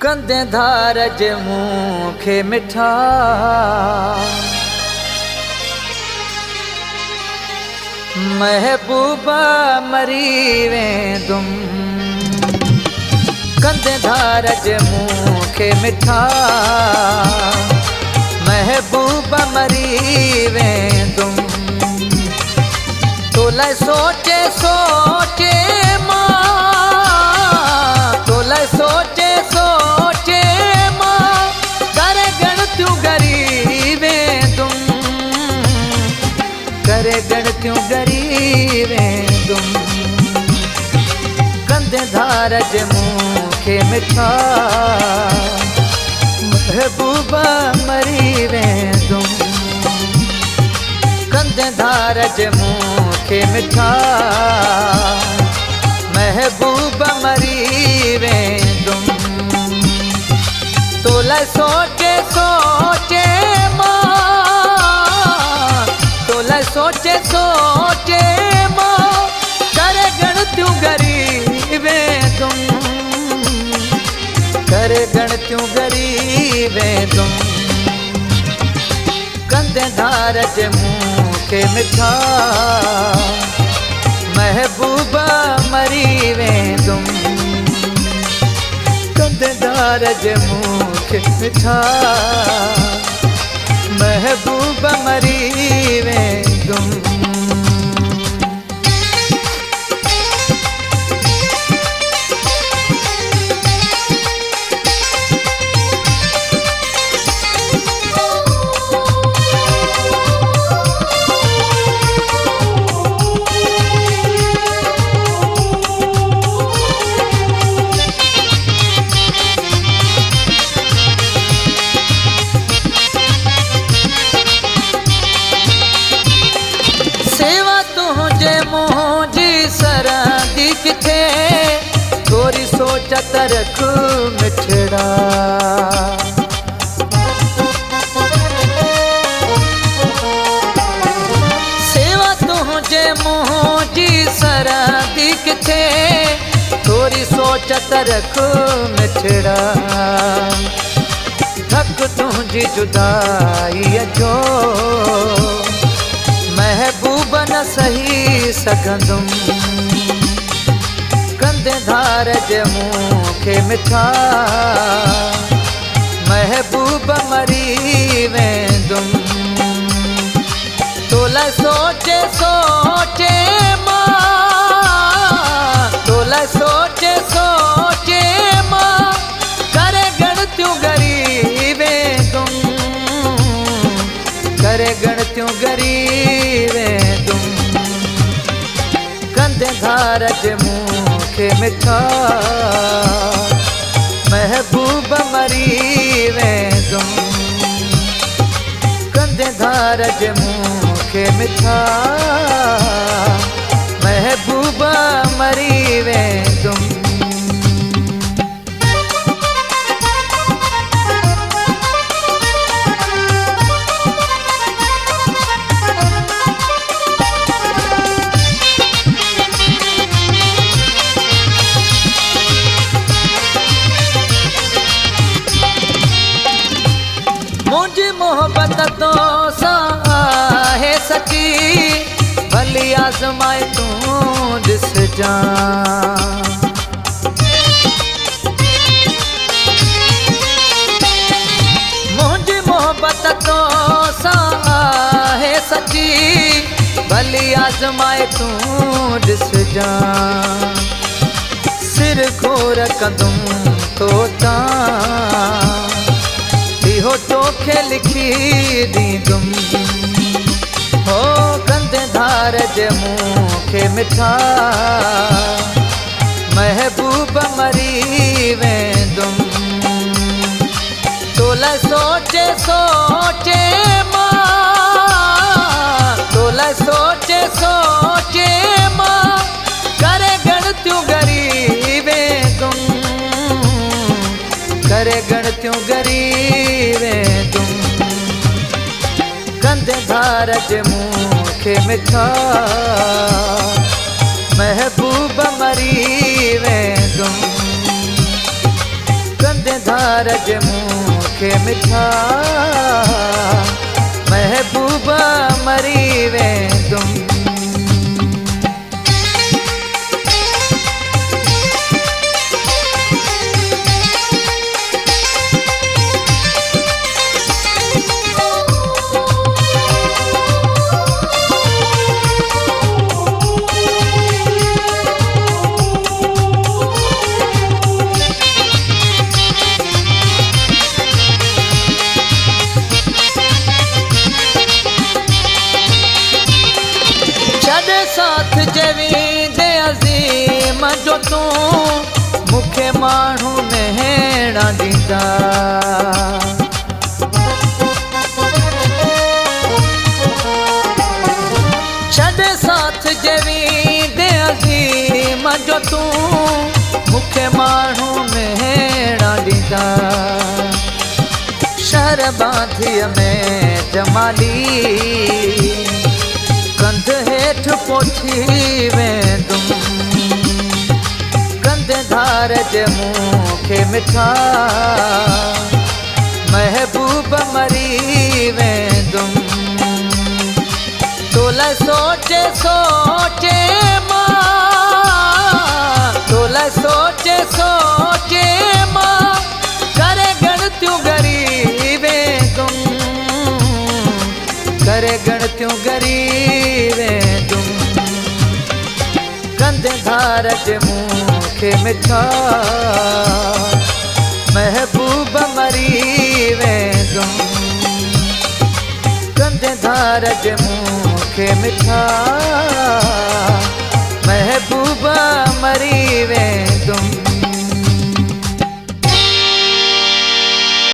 कंदे धारज मूंखे मिठा महबूबा मरी वेंदुम। कंदे धारज मूंखे मिठा महबूबा मरी वेंदुम। तोलाए सोचे सोचे मां, तोलाए सोचे सोचे मां करे गणतियूं गरी वेंदुम, करे गणतियूं गरी वेंदुम। कंदे धारज मूंखे मिठा महबूबा मरी वेंदुम। कंदे धारज मूंखे मिठा महबूबा मरी वेंदुम। तोलाए सोचे सोचे मां, तोलाए सोचे सोचे मां करे गणतियूं गरी वेंदुम, करे गणतियूं गरी वेंदुम। कंदे धारज मूंखे मिठा महबूबा मरी वेंदुम। कंदे धारज मूंखे मिठा महबूबा मरी वेंदुम। सरांदी किथे थोरी सोच त रख मिठड़ा। सेवा तुझे मुंहिंजी सरांदी किथे थोरी सोच त रख मिठड़ा। धक तुंहिंजी जुदाईअ जो महबूब न सही सघंदुम। कंदे धारज मूंखे मिठा महबूब मरी वेंदुम। तोलाए सोचे सोचे मां, तोलाए सोचे सोचे मां करे गणतियूं गरी वेंदुम, करे गणतियूं गरी वेंदुम। कंदे धारज मूंखे मिठा महबूब मरी वेंदुम। कंदे धारज मूंखे मिठा महबूब मरी वेंदुम। मुझी मोहब्बत तो साहे सची भली आज़माए तू ॾिस जा। मुझी मोहब्बत तो साहे सची भली आज़माए तू ॾिस जा। सिर खोर कंदुम तो हो तोखे लिखी ॾींदुम। हो कंदे धारज मूंखे मिठा महबूब मरी वेंदुम। तोलाए सोचे सोचे मां, तोलाए सोचे सोचे मां करे गणतियूं गरी वेंदुम, करे गणतियूं गरी वेंदुम। कंदे धारज मूंखे मिठा महबूब मरी वेंदुम। कंदे धारज धार जे मूंखे मिठा महबूबा मरी वेंदुमि। साथ जवींदे अज़ीम जो तूं मूंखे माण्हू नहणा ॾींदा। छॾ साथ जवींदे अज़ीम जो तूं मूंखे माण्हू नहणा ॾींदा। शहर बांधीअ में जमाली कंध हेठ पोठी वेंदुमि। कंध धार जे मूंखे मिठा महबूब मरी वेंदुमि। तोला सोचे सोचे मां तोला सोचे सोचे मां करे गणतियूं गरी वेंदुमि। करे गणतियूं गरी कंध धार जे मूंखे मिठा महबूब मरी वेंदुमि। कंध धार जे मूंखे मिठा महबूब मरी वेंदुमि।